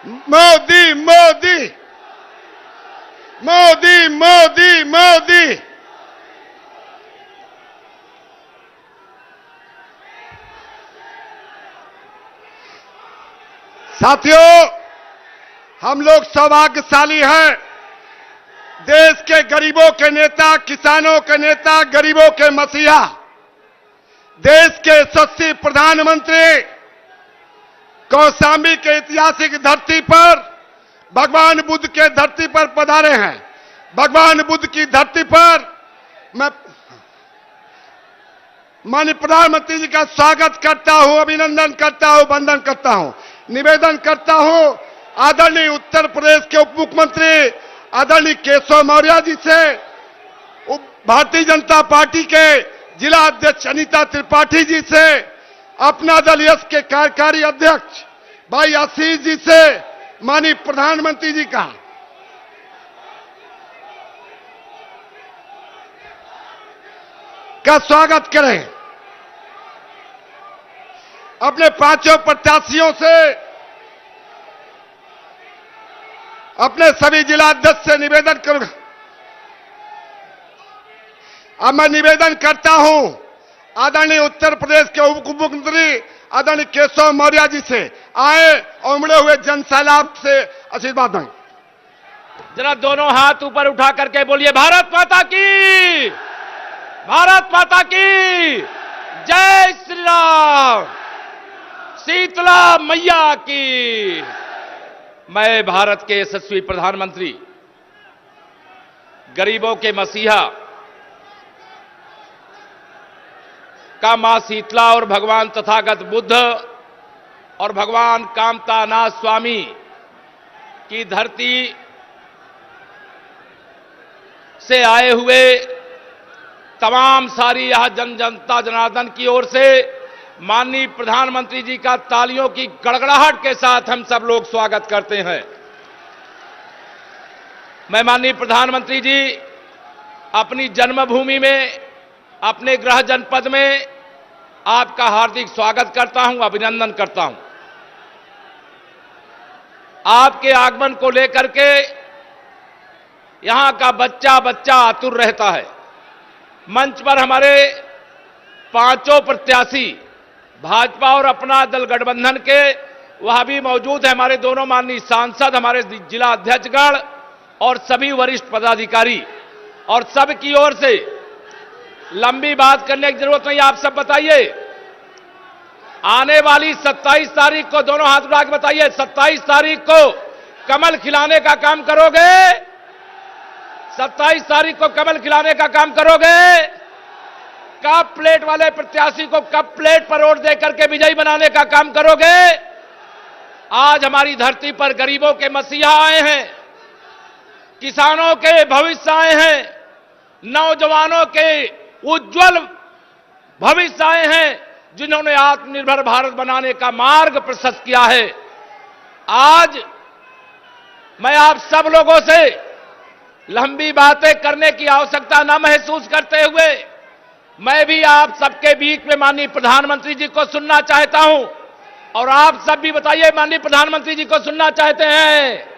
मोदी मोदी मोदी मोदी मोदी। साथियों, हम लोग सौभाग्यशाली हैं। देश के गरीबों के नेता, किसानों के नेता, गरीबों के मसीहा, देश के यशस्वी प्रधानमंत्री कौशाम्बी के ऐतिहासिक धरती पर, भगवान बुद्ध के धरती पर पधारे हैं। भगवान बुद्ध की धरती पर मैं माननीय प्रधानमंत्री जी का स्वागत करता हूं, अभिनंदन करता हूं, वंदन करता हूं। निवेदन करता हूं आदरणीय उत्तर प्रदेश के उप मुख्यमंत्री आदरणीय केशव मौर्य जी से, भारतीय जनता पार्टी के जिला अध्यक्ष अनीता त्रिपाठी जी से, अपना दल यस के कार्यकारी अध्यक्ष भाई आशीष जी से, माननीय प्रधानमंत्री जी का स्वागत करें। अपने पांचों प्रत्याशियों से, अपने सभी जिला अध्यक्ष से निवेदन करूंगा। अब मैं निवेदन करता हूं आदरणीय उत्तर प्रदेश के उप मुख्यमंत्री आदरणीय केशव मौर्य जी से, आए और उमड़े हुए जन सैलाब से आशीर्वाद दें। जरा दोनों हाथ ऊपर उठा करके बोलिए, भारत माता की, भारत माता की जय श्री राम, शीतला मैया की। मैं भारत के यशस्वी प्रधानमंत्री, गरीबों के मसीहा का मां शीतला और भगवान तथागत बुद्ध और भगवान कामतानाथ स्वामी की धरती से आए हुए तमाम सारी यह जनता जनार्दन की ओर से माननीय प्रधानमंत्री जी का तालियों की गड़गड़ाहट के साथ हम सब लोग स्वागत करते हैं। मैं माननीय प्रधानमंत्री जी अपनी जन्मभूमि में, अपने गृह जनपद में आपका हार्दिक स्वागत करता हूं, अभिनंदन करता हूं। आपके आगमन को लेकर के यहां का बच्चा बच्चा आतुर रहता है। मंच पर हमारे पांचों प्रत्याशी भाजपा और अपना दल गठबंधन के वह भी मौजूद है। हमारे दोनों माननीय सांसद, हमारे जिला अध्यक्षगण और सभी वरिष्ठ पदाधिकारी, और सब की ओर से लंबी बात करने की जरूरत नहीं। आप सब बताइए, आने वाली 27 तारीख को, दोनों हाथ उठा के बताइए, 27 तारीख को कमल खिलाने का काम करोगे? 27 तारीख को कमल खिलाने का काम करोगे? कप प्लेट वाले प्रत्याशी को कप प्लेट पर वोट देकर के विजयी बनाने का काम करोगे? आज हमारी धरती पर गरीबों के मसीहा आए हैं, किसानों के भविष्य आए हैं, नौजवानों के उज्जवल भविष्य आए हैं, जिन्होंने आत्मनिर्भर भारत बनाने का मार्ग प्रशस्त किया है। आज मैं आप सब लोगों से लंबी बातें करने की आवश्यकता न महसूस करते हुए मैं भी आप सबके बीच में माननीय प्रधानमंत्री जी को सुनना चाहता हूं, और आप सब भी बताइए माननीय प्रधानमंत्री जी को सुनना चाहते हैं।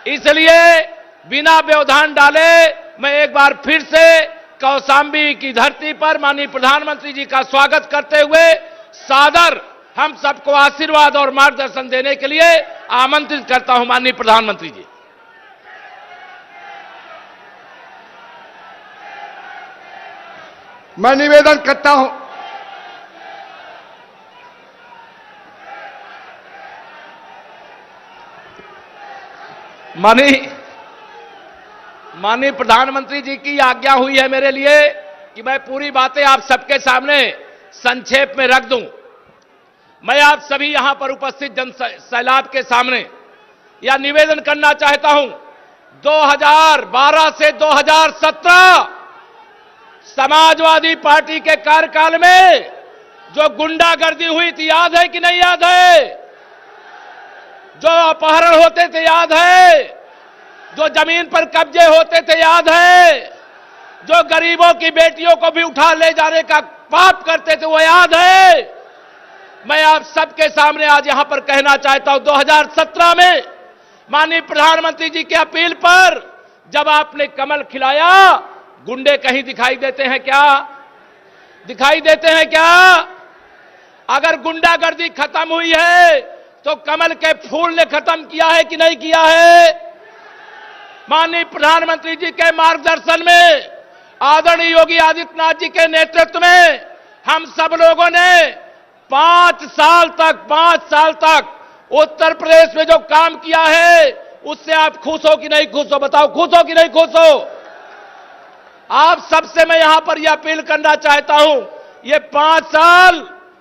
इसलिए बिना व्यवधान डाले मैं एक बार फिर से कौशाम्बी की धरती पर माननीय प्रधानमंत्री जी का स्वागत करते हुए सादर हम सबको आशीर्वाद और मार्गदर्शन देने के लिए आमंत्रित करता हूं। माननीय प्रधानमंत्री जी, मैं निवेदन करता हूं माननीय प्रधानमंत्री जी की आज्ञा हुई है मेरे लिए कि मैं पूरी बातें आप सबके सामने संक्षेप में रख दूं। मैं आप सभी यहां पर उपस्थित जन सैलाब के सामने यह निवेदन करना चाहता हूं, 2012 से 2017 समाजवादी पार्टी के कार्यकाल में जो गुंडागर्दी हुई थी, याद है कि नहीं याद है? जो अपहरण होते थे याद है? जो जमीन पर कब्जे होते थे याद है? जो गरीबों की बेटियों को भी उठा ले जाने का पाप करते थे वो याद है? मैं आप सबके सामने आज यहां पर कहना चाहता हूं, 2017 में माननीय प्रधानमंत्री जी की अपील पर जब आपने कमल खिलाया, गुंडे कहीं दिखाई देते हैं क्या? दिखाई देते हैं क्या? अगर गुंडागर्दी खत्म हुई है तो कमल के फूल ने खत्म किया है कि नहीं किया है? माननीय प्रधानमंत्री जी के मार्गदर्शन में, आदरणीय योगी आदित्यनाथ जी के नेतृत्व में हम सब लोगों ने 5 साल तक उत्तर प्रदेश में जो काम किया है, उससे आप खुश हो कि नहीं खुश हो? बताओ, खुश हो कि नहीं खुश हो? आप सबसे मैं यहां पर यह अपील करना चाहता हूं, ये 5 साल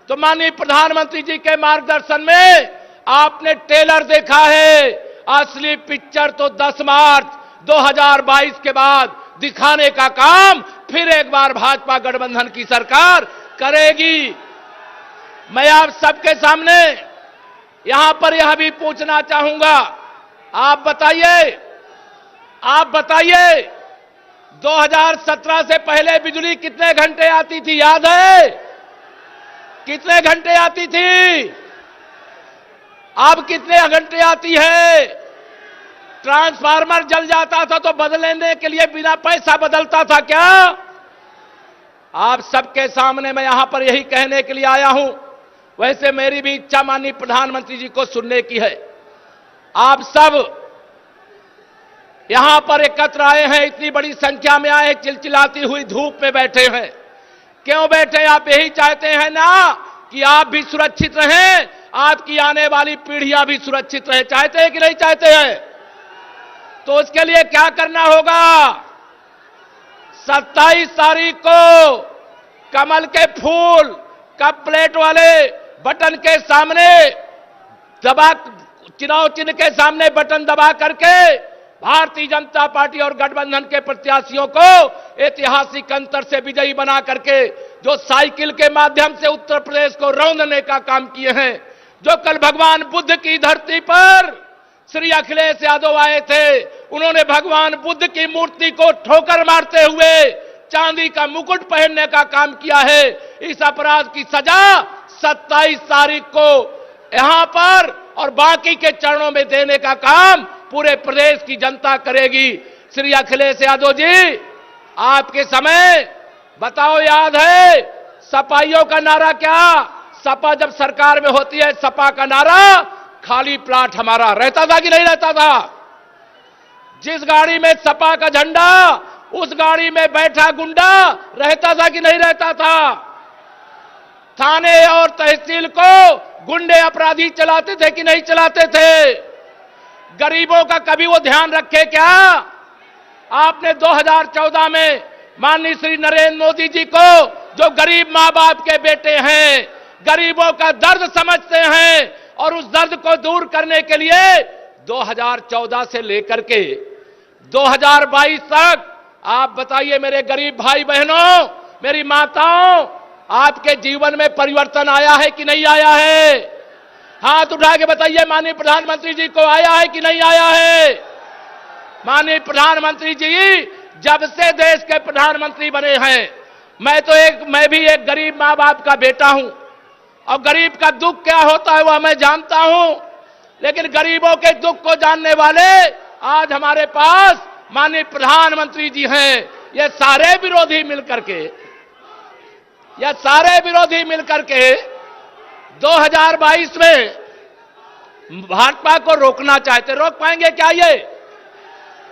तो माननीय प्रधानमंत्री जी के मार्गदर्शन में आपने ट्रेलर देखा है, असली पिक्चर तो 10 मार्च 2022 के बाद दिखाने का काम फिर एक बार भाजपा गठबंधन की सरकार करेगी। मैं आप सबके सामने यहां पर यह भी पूछना चाहूंगा, आप बताइए 2017 से पहले बिजली कितने घंटे आती थी, याद है? कितने घंटे आती थी? अब कितने घंटे आती है? ट्रांसफार्मर जल जाता था तो बदलने के लिए बिना पैसा बदलता था क्या? आप सबके सामने मैं यहां पर यही कहने के लिए आया हूं। वैसे मेरी भी इच्छा माननीय प्रधानमंत्री जी को सुनने की है। आप सब यहां पर एकत्र आए हैं, इतनी बड़ी संख्या में आए, चिलचिलाती हुई धूप में बैठे हैं। क्यों बैठे? आप यही चाहते हैं ना कि आप भी सुरक्षित रहें, आपकी आने वाली पीढ़ियां भी सुरक्षित रहे। चाहते हैं कि नहीं चाहते हैं? तो उसके लिए क्या करना होगा? 27 तारीख को कमल के फूल कप प्लेट वाले बटन के सामने दबा, चुनाव चिन्ह के सामने बटन दबा करके भारतीय जनता पार्टी और गठबंधन के प्रत्याशियों को ऐतिहासिक अंतर से विजयी बना करके, जो साइकिल के माध्यम से उत्तर प्रदेश को रौंदने का काम किए हैं, जो कल भगवान बुद्ध की धरती पर श्री अखिलेश यादव आए थे, उन्होंने भगवान बुद्ध की मूर्ति को ठोकर मारते हुए चांदी का मुकुट पहनने का काम किया है। इस अपराध की सजा 27 तारीख को यहां पर और बाकी के चरणों में देने का काम पूरे प्रदेश की जनता करेगी। श्री अखिलेश यादव जी, आपके समय बताओ, याद है सपाइयों का नारा क्या? सपा जब सरकार में होती है, सपा का नारा खाली प्लाट हमारा रहता था कि नहीं रहता था? जिस गाड़ी में सपा का झंडा, उस गाड़ी में बैठा गुंडा रहता था कि नहीं रहता था? थाने और तहसील को गुंडे अपराधी चलाते थे कि नहीं चलाते थे? गरीबों का कभी वो ध्यान रखे क्या? आपने 2014 में माननीय श्री नरेंद्र मोदी जी को, जो गरीब मां बाप के बेटे हैं, गरीबों का दर्द समझते हैं और उस दर्द को दूर करने के लिए 2014 से लेकर के 2022 तक, आप बताइए मेरे गरीब भाई बहनों, मेरी माताओं, आपके जीवन में परिवर्तन आया है कि नहीं आया है? हाथ उठा के बताइए, माननीय प्रधानमंत्री जी को आया है कि नहीं आया है? माननीय प्रधानमंत्री जी जब से देश के प्रधानमंत्री बने हैं, मैं भी एक गरीब मां बाप का बेटा हूं और गरीब का दुख क्या होता है वह मैं जानता हूं, लेकिन गरीबों के दुख को जानने वाले आज हमारे पास माननीय प्रधानमंत्री जी हैं। ये सारे विरोधी मिलकर के 2022 में भाजपा को रोकना चाहते। रोक पाएंगे क्या? ये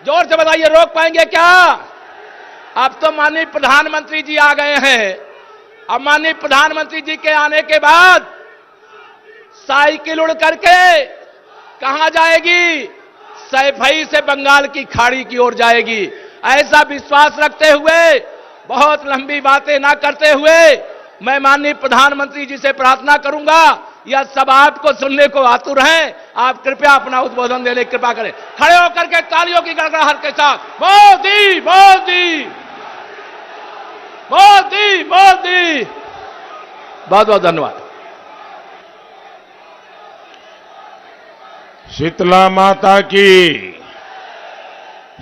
जोर से बताइए, रोक पाएंगे क्या? अब तो माननीय प्रधानमंत्री जी आ गए हैं। अब माननीय प्रधानमंत्री जी के आने के बाद साइकिल उड़ करके कहां जाएगी? सैफई से बंगाल की खाड़ी की ओर जाएगी। ऐसा विश्वास रखते हुए, बहुत लंबी बातें ना करते हुए, मैं माननीय प्रधानमंत्री जी से प्रार्थना करूंगा, यह सब आपको सुनने को आतुर हैं। आप कृपया अपना उद्बोधन देने की कृपा करें। खड़े होकर के तालियों की गड़गड़ाहट के साथ मोदी मोदी मोदी मोदी। बहुत बहुत धन्यवाद। शीतला माता की,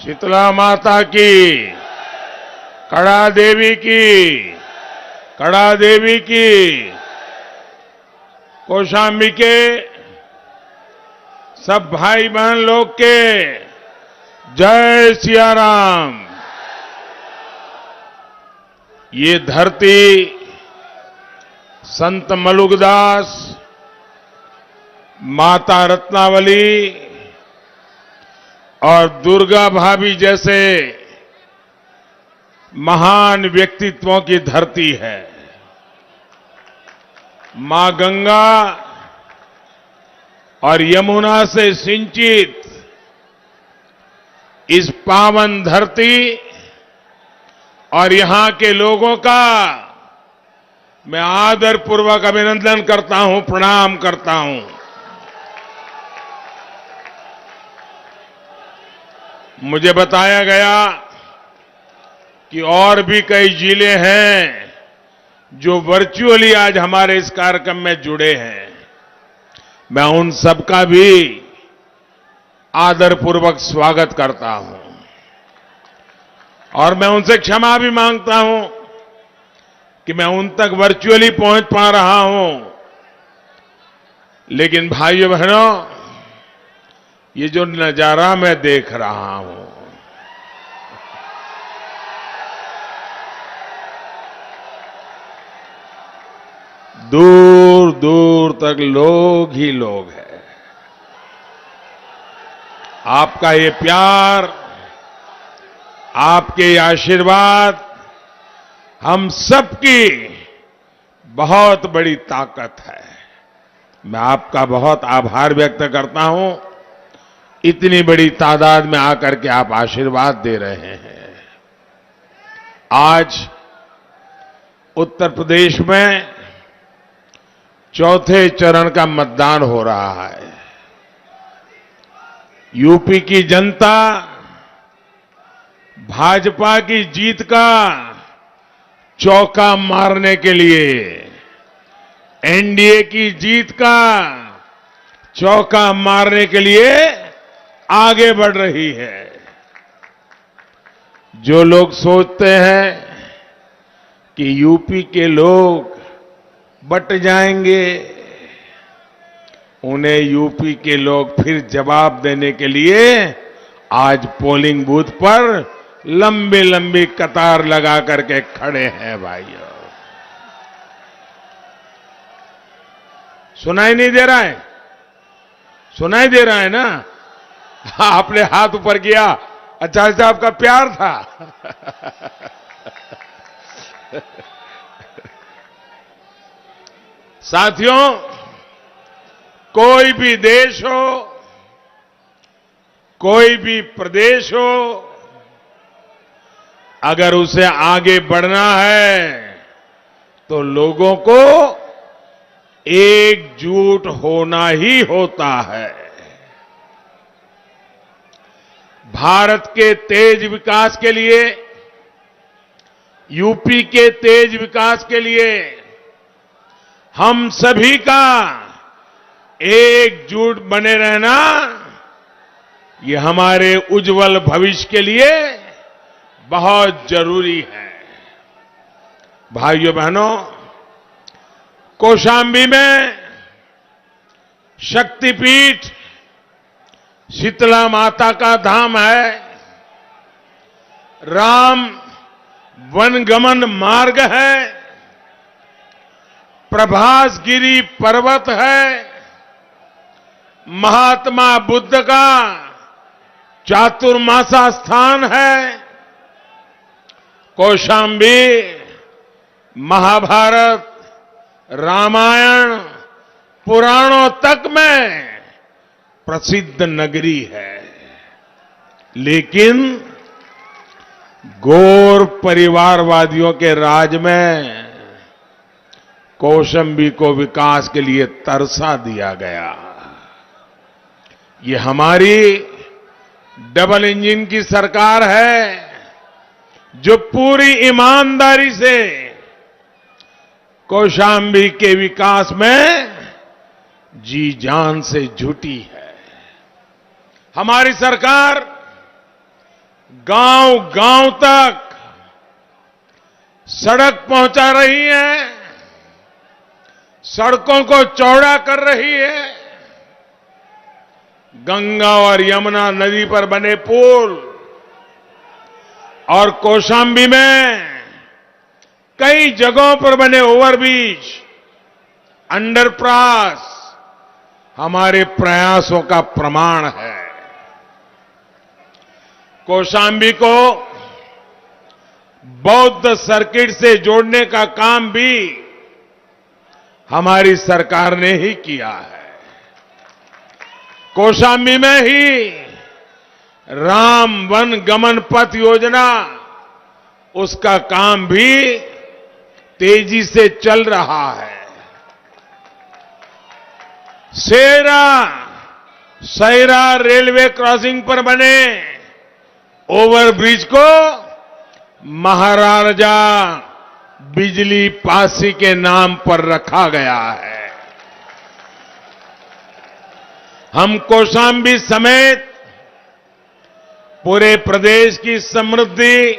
शीतला माता की, कड़ा देवी की, कड़ा देवी की। कौशाम्बी के सब भाई बहन लोग के जय सिया राम। ये धरती संत मलुकदास, माता रत्नावली और दुर्गा भाभी जैसे महान व्यक्तित्वों की धरती है। मां गंगा और यमुना से सिंचित इस पावन धरती और यहां के लोगों का मैं आदरपूर्वक अभिनंदन करता हूं, प्रणाम करता हूं। मुझे बताया गया कि और भी कई जिले हैं जो वर्चुअली आज हमारे इस कार्यक्रम में जुड़े हैं। मैं उन सबका भी आदरपूर्वक स्वागत करता हूं और मैं उनसे क्षमा भी मांगता हूं कि मैं उन तक वर्चुअली पहुंच पा रहा हूं। लेकिन भाइयों बहनों, ये जो नजारा मैं देख रहा हूं, दूर दूर तक लोग ही लोग हैं। आपका ये प्यार, आपके ये आशीर्वाद हम सबकी बहुत बड़ी ताकत है। मैं आपका बहुत आभार व्यक्त करता हूं, इतनी बड़ी तादाद में आकर के आप आशीर्वाद दे रहे हैं। आज उत्तर प्रदेश में चौथे चरण का मतदान हो रहा है। यूपी की जनता भाजपा की जीत का चौका मारने के लिए, एनडीए की जीत का चौका मारने के लिए आगे बढ़ रही है। जो लोग सोचते हैं कि यूपी के लोग बट जाएंगे, उन्हें यूपी के लोग फिर जवाब देने के लिए आज पोलिंग बूथ पर लंबी लंबी कतार लगा करके खड़े हैं। भाइयों, सुनाई नहीं दे रहा है? सुनाई दे रहा है ना? आपने हाथ ऊपर किया, अच्छा अच्छा, आपका प्यार था। साथियों, कोई भी देश हो, कोई भी प्रदेश हो, अगर उसे आगे बढ़ना है तो लोगों को एकजुट होना ही होता है। भारत के तेज विकास के लिए, यूपी के तेज विकास के लिए हम सभी का एकजुट बने रहना, ये हमारे उज्जवल भविष्य के लिए बहुत जरूरी है। भाइयों बहनों, कौशाम्बी में शक्तिपीठ शीतला माता का धाम है, राम वनगमन मार्ग है, प्रभासगिरी पर्वत है, महात्मा बुद्ध का चातुर्मासा स्थान है। कौशाम्बी महाभारत, रामायण, पुराणों तक में प्रसिद्ध नगरी है। लेकिन गौर परिवारवादियों के राज में कौशाम्बी को विकास के लिए तरसा दिया गया। ये हमारी डबल इंजन की सरकार है जो पूरी ईमानदारी से कौशाम्बी के विकास में जी जान से जुटी है। हमारी सरकार गांव गांव तक सड़क पहुंचा रही है, सड़कों को चौड़ा कर रही है, गंगा और यमुना नदी पर बने पुल और कौशांबी में कई जगहों पर बने ओवरब्रिज, अंडरपास हमारे प्रयासों का प्रमाण है। कौशांबी को बौद्ध सर्किट से जोड़ने का काम भी हमारी सरकार ने ही किया है। कौशांबी में ही राम वन गमन पथ योजना, उसका काम भी तेजी से चल रहा है। सैरा रेलवे क्रॉसिंग पर बने ओवरब्रिज को महाराजा बिजली पासी के नाम पर रखा गया है। हम कौशांबी समेत पूरे प्रदेश की समृद्धि,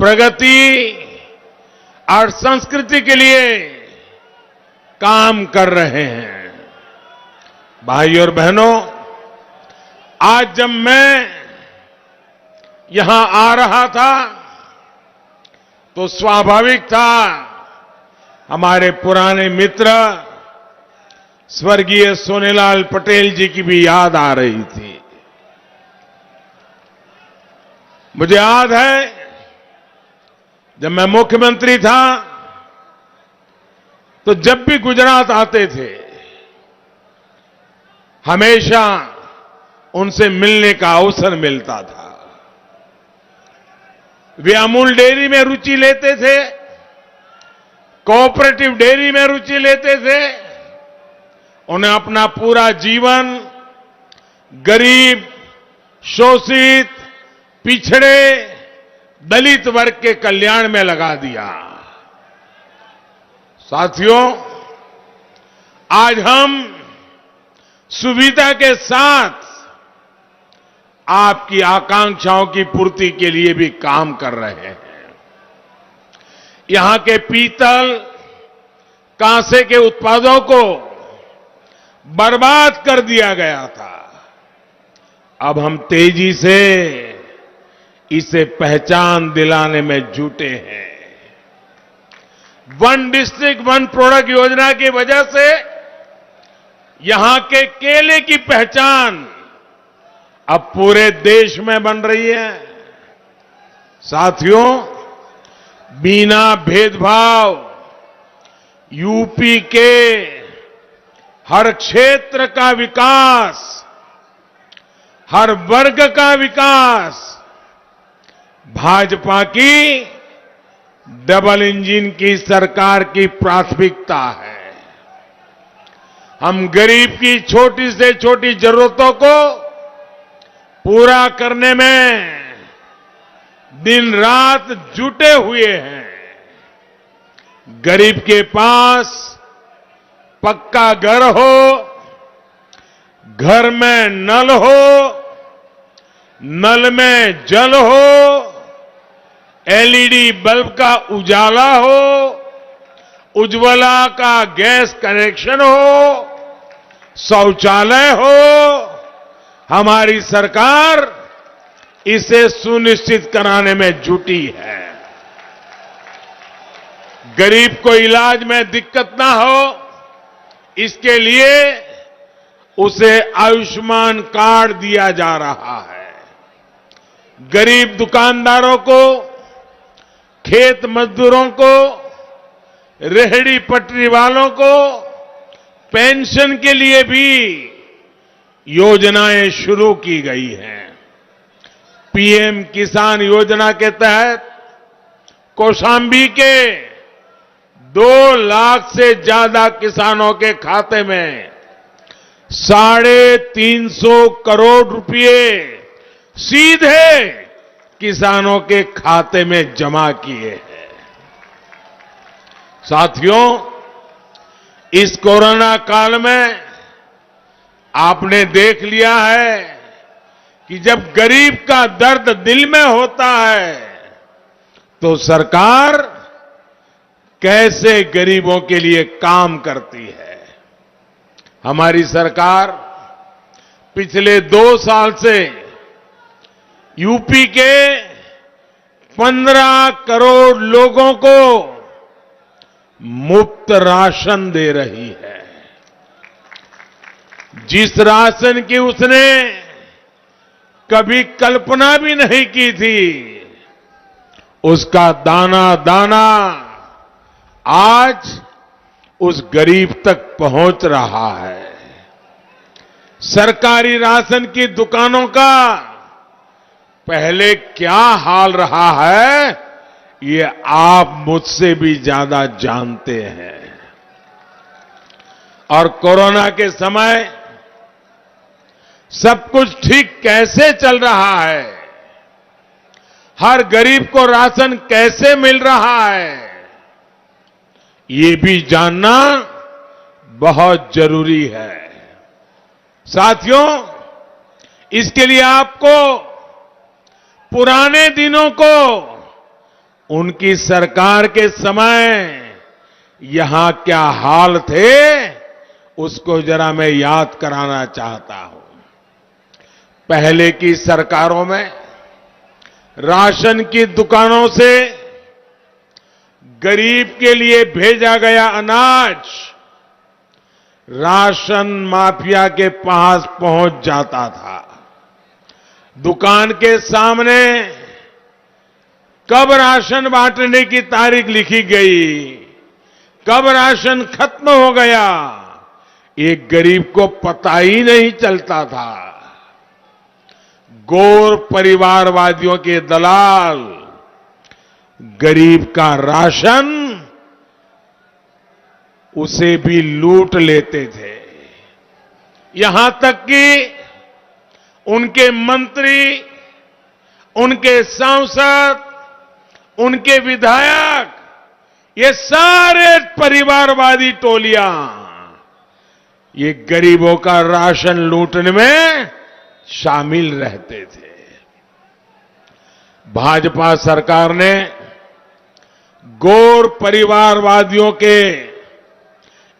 प्रगति और संस्कृति के लिए काम कर रहे हैं। भाइयों और बहनों, आज जब मैं यहां आ रहा था तो स्वाभाविक था हमारे पुराने मित्र स्वर्गीय सोनेलाल पटेल जी की भी याद आ रही थी। मुझे याद है जब मैं मुख्यमंत्री था तो जब भी गुजरात आते थे हमेशा उनसे मिलने का अवसर मिलता था। वे अमूल डेयरी में रुचि लेते थे, कोऑपरेटिव डेयरी में रुचि लेते थे। उन्हें अपना पूरा जीवन गरीब, शोषित, पिछड़े, दलित वर्ग के कल्याण में लगा दिया। साथियों, आज हम सुविधा के साथ आपकी आकांक्षाओं की पूर्ति के लिए भी काम कर रहे हैं। यहां के पीतल, कांसे के उत्पादों को बर्बाद कर दिया गया था। अब हम तेजी से इसे पहचान दिलाने में जुटे हैं। वन डिस्ट्रिक्ट वन प्रोडक्ट योजना की वजह से यहां के केले की पहचान अब पूरे देश में बन रही है। साथियों, बिना भेदभाव यूपी के हर क्षेत्र का विकास, हर वर्ग का विकास भाजपा की डबल इंजन की सरकार की प्राथमिकता है। हम गरीब की छोटी से छोटी जरूरतों को पूरा करने में दिन रात जुटे हुए हैं। गरीब के पास पक्का घर हो, घर में नल हो, नल में जल हो, एलईडी बल्ब का उजाला हो, उज्ज्वला का गैस कनेक्शन हो, शौचालय हो, हमारी सरकार इसे सुनिश्चित कराने में जुटी है। गरीब को इलाज में दिक्कत ना हो, इसके लिए उसे आयुष्मान कार्ड दिया जा रहा है। गरीब दुकानदारों को, खेत मजदूरों को, रेहड़ी पटरी वालों को पेंशन के लिए भी योजनाएं शुरू की गई हैं। पीएम किसान योजना के तहत कौशांबी के 2 लाख से ज्यादा किसानों के खाते में 350 करोड़ रुपए सीधे किसानों के खाते में जमा किए हैं। साथियों, इस कोरोना काल में आपने देख लिया है कि जब गरीब का दर्द दिल में होता है तो सरकार कैसे गरीबों के लिए काम करती है। हमारी सरकार पिछले 2 साल से यूपी के 15 करोड़ लोगों को मुफ्त राशन दे रही है। जिस राशन की उसने कभी कल्पना भी नहीं की थी, उसका दाना दाना आज उस गरीब तक पहुंच रहा है। सरकारी राशन की दुकानों का पहले क्या हाल रहा है, ये आप मुझसे भी ज्यादा जानते हैं। और कोरोना के समय सब कुछ ठीक कैसे चल रहा है, हर गरीब को राशन कैसे मिल रहा है, ये भी जानना बहुत जरूरी है। साथियों, इसके लिए आपको पुराने दिनों को, उनकी सरकार के समय यहां क्या हाल थे, उसको जरा मैं याद कराना चाहता हूं। पहले की सरकारों में राशन की दुकानों से गरीब के लिए भेजा गया अनाज राशन माफिया के पास पहुंच जाता था। दुकान के सामने कब राशन बांटने की तारीख लिखी गई, कब राशन खत्म हो गया, एक गरीब को पता ही नहीं चलता था। गोर परिवारवादियों के दलाल गरीब का राशन उसे भी लूट लेते थे। यहां तक कि उनके मंत्री, उनके सांसद, उनके विधायक, ये सारे परिवारवादी टोलियां ये गरीबों का राशन लूटने में शामिल रहते थे। भाजपा सरकार ने गोर परिवारवादियों के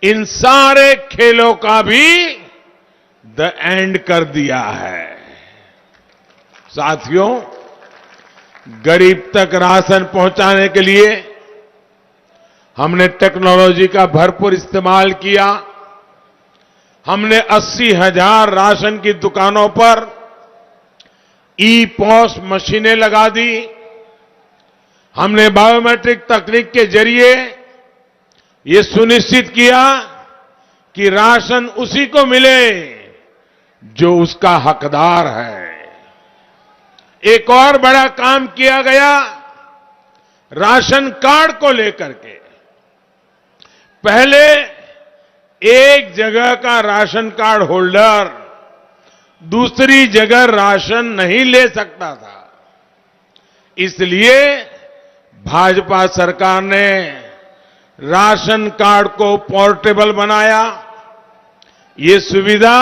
इन सारे खेलों का भी द एंड कर दिया है। साथियों, गरीब तक राशन पहुंचाने के लिए हमने टेक्नोलॉजी का भरपूर इस्तेमाल किया। हमने 80,000 राशन की दुकानों पर ई-पॉस मशीनें लगा दी। हमने बायोमेट्रिक तकनीक के जरिए ये सुनिश्चित किया कि राशन उसी को मिले जो उसका हकदार है। एक और बड़ा काम किया गया राशन कार्ड को लेकर के। पहले एक जगह का राशन कार्ड होल्डर दूसरी जगह राशन नहीं ले सकता था। इसलिए भाजपा सरकार ने राशन कार्ड को पोर्टेबल बनाया। ये सुविधा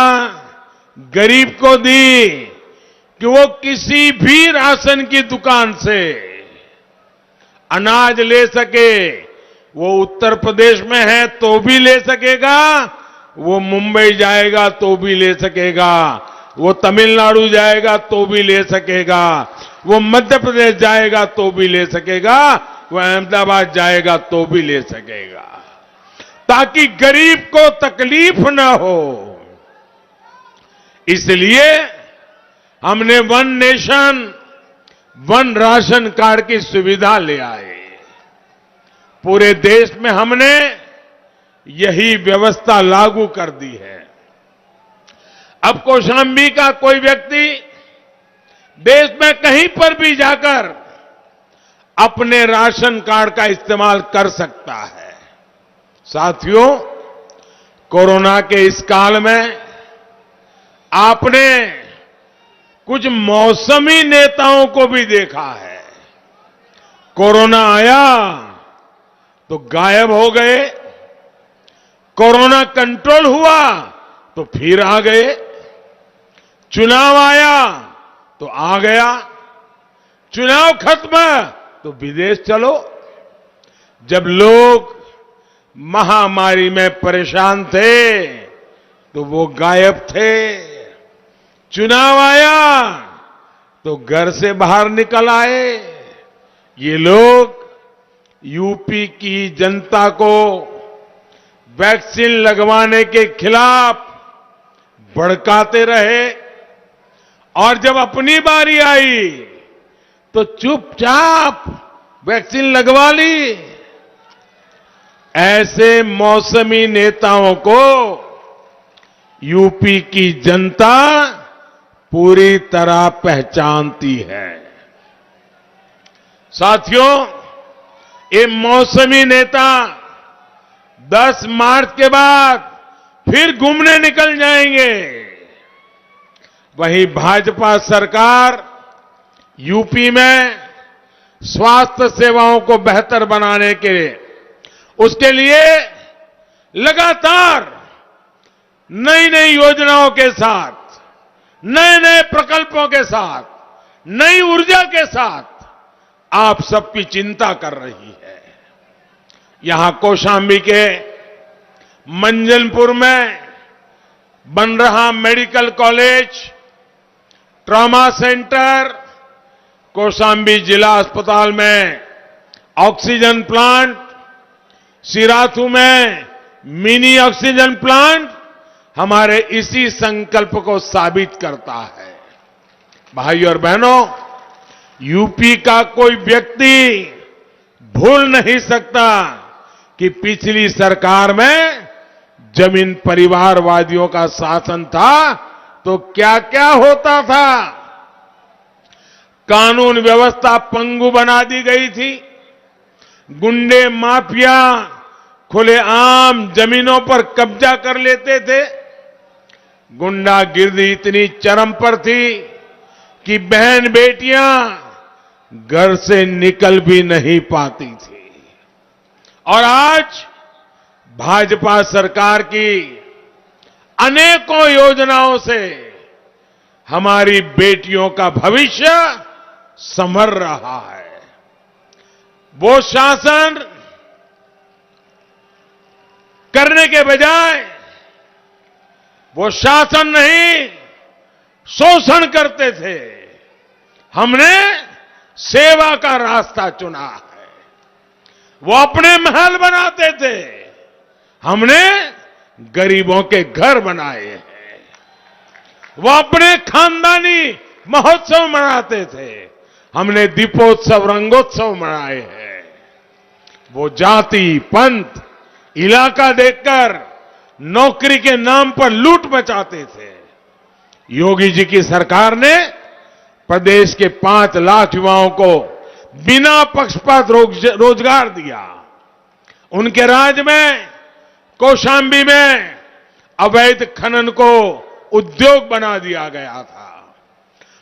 गरीब को दी कि वो किसी भी राशन की दुकान से अनाज ले सके। वो उत्तर प्रदेश में है तो भी ले सकेगा, वो मुंबई जाएगा तो भी ले सकेगा, वो तमिलनाडु जाएगा तो भी ले सकेगा, वो मध्य प्रदेश जाएगा तो भी ले सकेगा, वो अहमदाबाद जाएगा तो भी ले सकेगा, ताकि गरीब को तकलीफ न हो। इसलिए हमने one nation one ration card की सुविधा ले आए। पूरे देश में हमने यही व्यवस्था लागू कर दी है। अब कौशांबी का कोई व्यक्ति देश में कहीं पर भी जाकर अपने राशन कार्ड का इस्तेमाल कर सकता है। साथियों, कोरोना के इस काल में आपने कुछ मौसमी नेताओं को भी देखा है। कोरोना आया तो गायब हो गए, कोरोना कंट्रोल हुआ तो फिर आ गए, चुनाव आया तो आ गया, चुनाव खत्म तो विदेश चलो। जब लोग महामारी में परेशान थे तो वो गायब थे। चुनाव आया तो घर से बाहर निकल आए। ये लोग यूपी की जनता को वैक्सीन लगवाने के खिलाफ भड़काते रहे और जब अपनी बारी आई तो चुपचाप वैक्सीन लगवा ली। ऐसे मौसमी नेताओं को यूपी की जनता पूरी तरह पहचानती है। साथियों, ये मौसमी नेता 10 मार्च के बाद फिर घूमने निकल जाएंगे। वहीं भाजपा सरकार यूपी में स्वास्थ्य सेवाओं को बेहतर बनाने के लिए उसके लिए लगातार नई नई योजनाओं के साथ, नए नए प्रकल्पों के साथ, नई ऊर्जा के साथ आप सबकी चिंता कर रही है। यहां कौशांबी के मंजनपुर में बन रहा medical college, trauma centre, Kaushambi जिला अस्पताल में ऑक्सीजन प्लांट, सिराथू में मिनी ऑक्सीजन प्लांट हमारे इसी संकल्प को साबित करता है। भाई और बहनों, यूपी का कोई व्यक्ति भूल नहीं सकता कि पिछली सरकार में जमीन परिवारवादियों का शासन था तो क्या क्या होता था। कानून व्यवस्था पंगु बना दी गई थी। गुंडे माफिया खुलेआम जमीनों पर कब्जा कर लेते थे। गुंडागिर्दी इतनी चरम पर थी कि बहन बेटियां घर से निकल भी नहीं पाती थी। और आज भाजपा सरकार की अनेकों योजनाओं से हमारी बेटियों का भविष्य संवर रहा है। वो शासन करने के बजाय वो शासन नहीं, शोषण करते थे। हमने सेवा का रास्ता चुना है। वो अपने महल बनाते थे, हमने गरीबों के घर बनाए हैं। वो अपने खानदानी महोत्सव मनाते थे, हमने दीपोत्सव, रंगोत्सव मनाए हैं। वो जाति, पंथ, इलाका देखकर नौकरी के नाम पर लूट मचाते थे। योगी जी की सरकार ने प्रदेश के 5 लाख युवाओं को बिना पक्षपात रोजगार दिया। उनके राज में कौशांबी में अवैध खनन को उद्योग बना दिया गया था।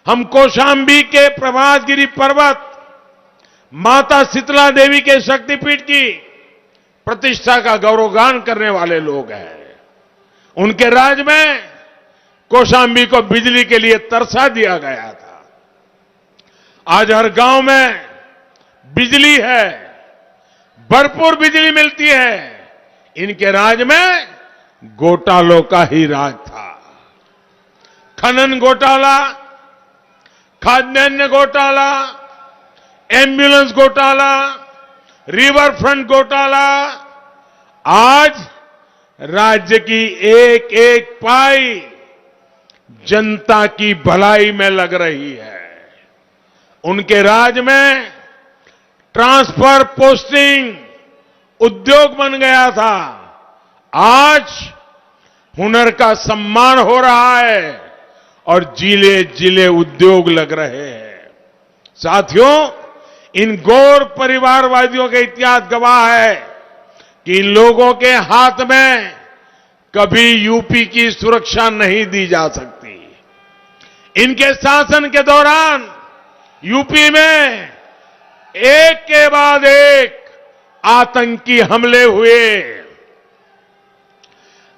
हम कौशांबी के प्रभातगिरी पर्वत, माता शीतला देवी के शक्तिपीठ की प्रतिष्ठा का गौरवगान करने वाले लोग हैं। उनके राज में कौशांबी को बिजली के लिए तरसा दिया गया था। आज हर गांव में बिजली है, भरपूर बिजली मिलती है। इनके राज में घोटालों का ही राज था। खनन घोटाला, खाद्यान्न घोटाला, एम्बुलेंस घोटाला, रिवर फ्रंट घोटाला, आज राज्य की एक एक पाई जनता की भलाई में लग रही है। उनके राज में ट्रांसफर पोस्टिंग उद्योग बन गया था। आज हुनर का सम्मान हो रहा है और जिले जिले उद्योग लग रहे हैं। साथियों, इन गौर परिवारवादियों के इतिहास गवाह है कि इन लोगों के हाथ में कभी यूपी की सुरक्षा नहीं दी जा सकती। इनके शासन के दौरान यूपी में एक के बाद एक आतंकी हमले हुए।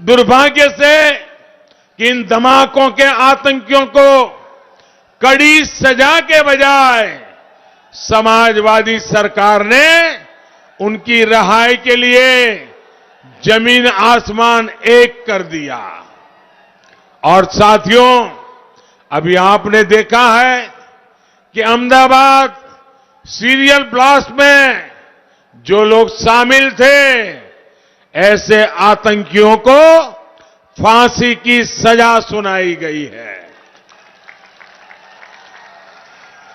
दुर्भाग्य से इन धमाकों के आतंकियों को कड़ी सजा के बजाय समाजवादी सरकार ने उनकी रहाई के लिए जमीन आसमान एक कर दिया। और साथियों, अभी आपने देखा है कि अहमदाबाद सीरियल ब्लास्ट में जो लोग शामिल थे, ऐसे आतंकियों को फांसी की सजा सुनाई गई है।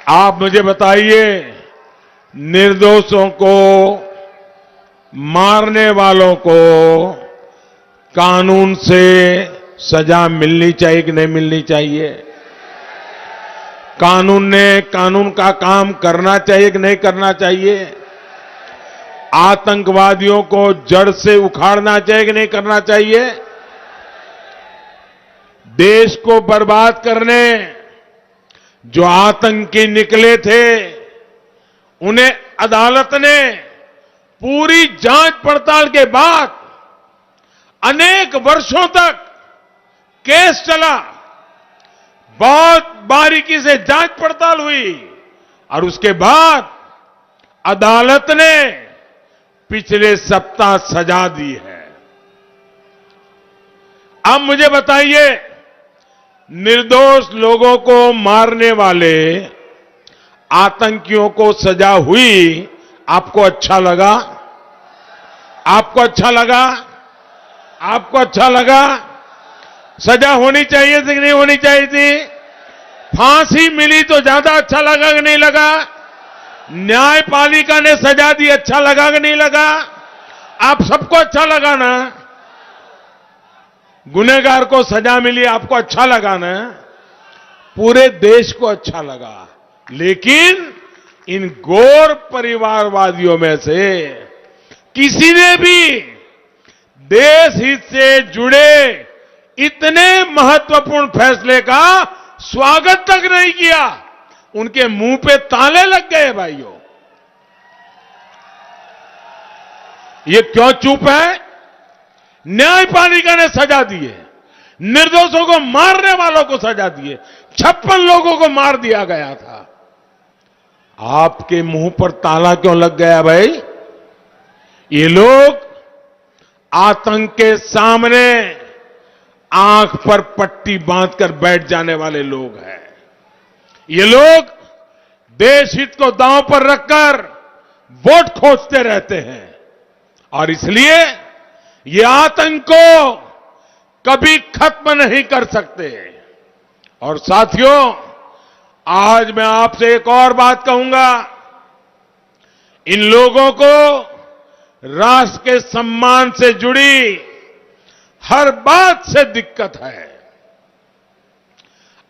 आप मुझे बताइए, निर्दोषों को, मारने वालों को कानून से सजा मिलनी चाहिए कि नहीं मिलनी चाहिए? कानून ने कानून का काम करना चाहिए कि नहीं करना चाहिए? आतंकवादियों को जड़ से उखाड़ना चाहिए कि नहीं करना चाहिए? देश को बर्बाद करने जो आतंकी निकले थे, उन्हें अदालत ने पूरी जांच पड़ताल के बाद अनेक वर्षों तक केस चला, बहुत बारीकी से जांच पड़ताल हुई और उसके बाद अदालत ने पिछले सप्ताह सजा दी है। अब मुझे बताइए, निर्दोष लोगों को मारने वाले आतंकियों को सजा हुई, आपको अच्छा लगा? आपको अच्छा लगा? आपको अच्छा लगा? सजा होनी चाहिए थी कि नहीं होनी चाहिए थी? फांसी मिली तो ज्यादा अच्छा लगा कि नहीं लगा? न्यायपालिका ने सजा दी, अच्छा लगा कि नहीं लगा? आप सबको अच्छा लगा ना? गुनहगार को सजा मिली, आपको अच्छा लगा ना? पूरे देश को अच्छा लगा। लेकिन इन गौर परिवारवादियों में से किसी ने भी देश हित से जुड़े इतने महत्वपूर्ण फैसले का स्वागत तक नहीं किया। उनके मुंह पे ताले लग गए। भाइयों, ये क्यों चुप है? न्यायपालिका ने सजा दी है, निर्दोषों को मारने वालों को सजा दी है, 56 लोगों को मार दिया गया था। आपके मुंह पर ताला क्यों लग गया भाई? ये लोग आतंक के सामने आंख पर पट्टी बांधकर बैठ जाने वाले लोग हैं। ये लोग देश हित को दांव पर रखकर वोट खोजते रहते हैं और इसलिए ये आतंक को कभी खत्म नहीं कर सकते। और साथियों, आज मैं आपसे एक और बात कहूंगा। इन लोगों को राष्ट्र के सम्मान से जुड़ी हर बात से दिक्कत है।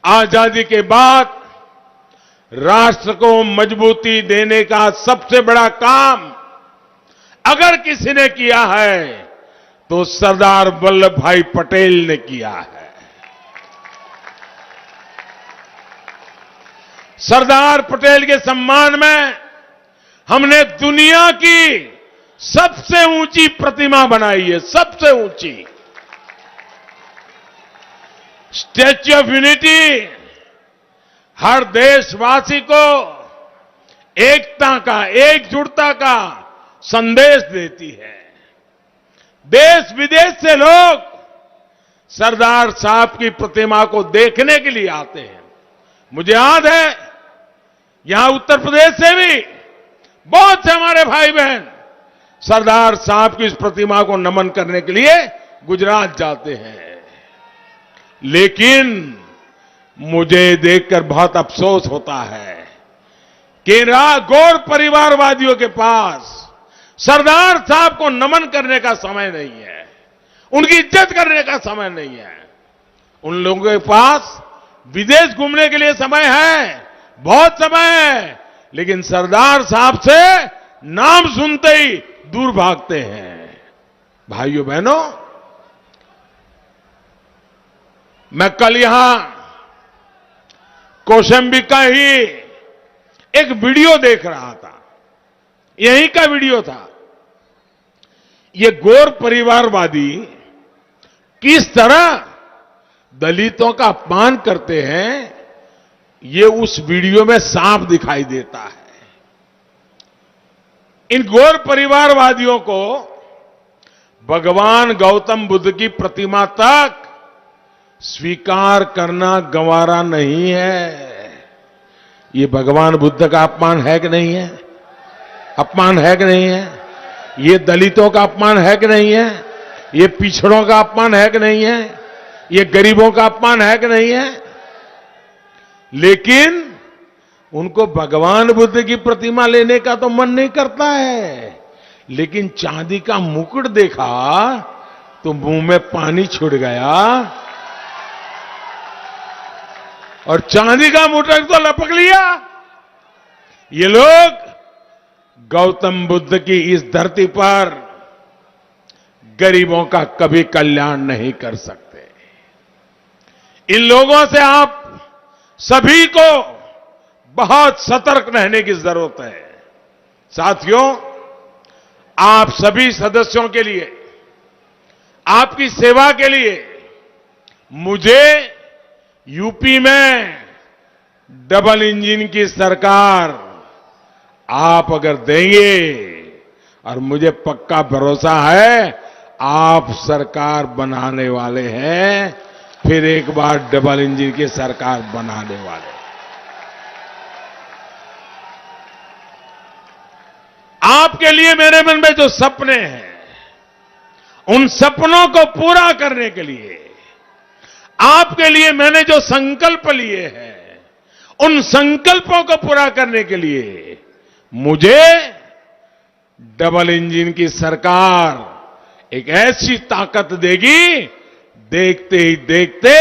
आजादी के बाद राष्ट्र को मजबूती देने का सबसे बड़ा काम अगर किसी ने किया है तो सरदार वल्लभ भाई पटेल ने किया है। सरदार पटेल के सम्मान में हमने दुनिया की सबसे ऊंची प्रतिमा बनाई है, सबसे ऊंची। स्टैच्यू ऑफ यूनिटी हर देशवासी को एकता का, एकजुटता का संदेश देती है। देश विदेश से लोग सरदार साहब की प्रतिमा को देखने के लिए आते हैं। मुझे याद है, यहां उत्तर प्रदेश से भी बहुत से हमारे भाई बहन सरदार साहब की इस प्रतिमा को नमन करने के लिए गुजरात जाते हैं। लेकिन मुझे देखकर बहुत अफसोस होता है कि गौर परिवारवादियों के पास सरदार साहब को नमन करने का समय नहीं है, उनकी इज्जत करने का समय नहीं है। उन लोगों के पास विदेश घूमने के लिए समय है, बहुत समय है, लेकिन सरदार साहब से नाम सुनते ही दूर भागते हैं। भाइयों बहनों, मैं कल यहां कौशांबी का ही एक वीडियो देख रहा था, यहीं का वीडियो था। ये गौर परिवारवादी किस तरह दलितों का अपमान करते हैं, ये उस वीडियो में साफ दिखाई देता है। इन गौर परिवारवादियों को भगवान गौतम बुद्ध की प्रतिमा तक स्वीकार करना गंवारा नहीं है। ये भगवान बुद्ध का अपमान है कि नहीं है? अपमान है कि नहीं है? ये दलितों का अपमान है कि नहीं है? ये पिछड़ों का अपमान है कि नहीं है? ये गरीबों का अपमान है कि नहीं है? लेकिन उनको भगवान बुद्ध की प्रतिमा लेने का तो मन नहीं करता है, लेकिन चांदी का मुकुट देखा तो मुंह में पानी छूट गया और चांदी का मुकुट तो लपक लिया। ये लोग गौतम बुद्ध की इस धरती पर गरीबों का कभी कल्याण नहीं कर सकते। इन लोगों से आप सभी को बहुत सतर्क रहने की जरूरत है। साथियों, आप सभी सदस्यों के लिए, आपकी सेवा के लिए मुझे यूपी में डबल इंजन की सरकार आप अगर देंगे, और मुझे पक्का भरोसा है आप सरकार बनाने वाले हैं, फिर एक बार डबल इंजन की सरकार बनाने वाले हैं। आपके लिए मेरे मन में जो सपने हैं, उन सपनों को पूरा करने के लिए आपके लिए मैंने जो संकल्प लिए हैं, उन संकल्पों को पूरा करने के लिए मुझे डबल इंजन की सरकार एक ऐसी ताकत देगी, देखते ही देखते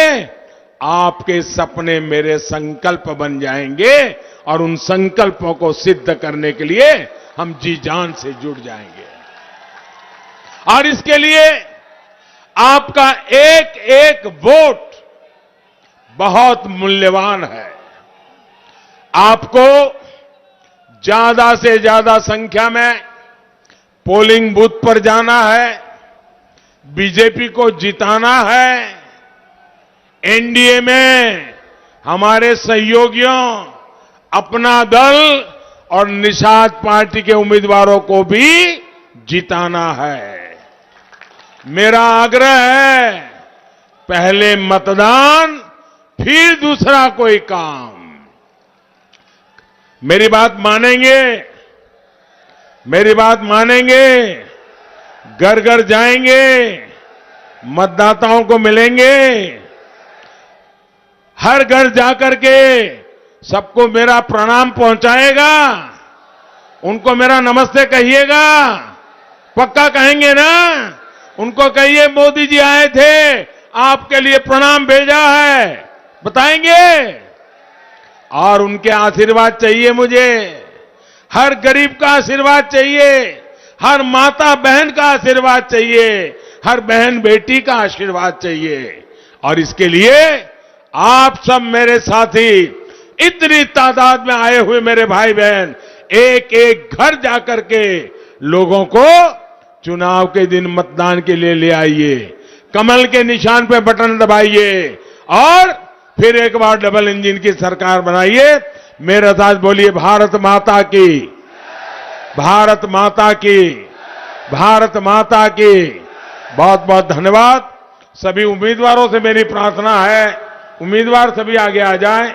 आपके सपने मेरे संकल्प बन जाएंगे और उन संकल्पों को सिद्ध करने के लिए हम जी जान से जुट जाएंगे। और इसके लिए आपका एक एक वोट बहुत मूल्यवान है। आपको ज्यादा से ज्यादा संख्या में पोलिंग बूथ पर जाना है, बीजेपी को जिताना है। एनडीए में हमारे सहयोगियों, अपना दल और निषाद पार्टी के उम्मीदवारों को भी जिताना है। मेरा आग्रह है, पहले मतदान फिर दूसरा कोई काम। मेरी बात मानेंगे? मेरी बात मानेंगे? घर घर जाएंगे, मतदाताओं को मिलेंगे, हर घर जाकर के सबको मेरा प्रणाम पहुंचाएगा, उनको मेरा नमस्ते कहिएगा। पक्का कहेंगे ना? उनको कहिए मोदी जी आए थे, आपके लिए प्रणाम भेजा है, बताएंगे? और उनके आशीर्वाद चाहिए मुझे, हर गरीब का आशीर्वाद चाहिए, हर माता बहन का आशीर्वाद चाहिए, हर बहन बेटी का आशीर्वाद चाहिए। और इसके लिए आप सब मेरे साथी, इतनी तादाद में आए हुए मेरे भाई बहन, एक एक घर जाकर के लोगों को चुनाव के दिन मतदान के लिए ले आइए, कमल के निशान पे बटन दबाइए और फिर एक बार डबल इंजन की सरकार बनाइए। मेरे साथ बोलिए, भारत माता की, भारत माता की, भारत माता की। बहुत बहुत धन्यवाद। सभी उम्मीदवारों से मेरी प्रार्थना है, उम्मीदवार सभी आगे आ जाएं।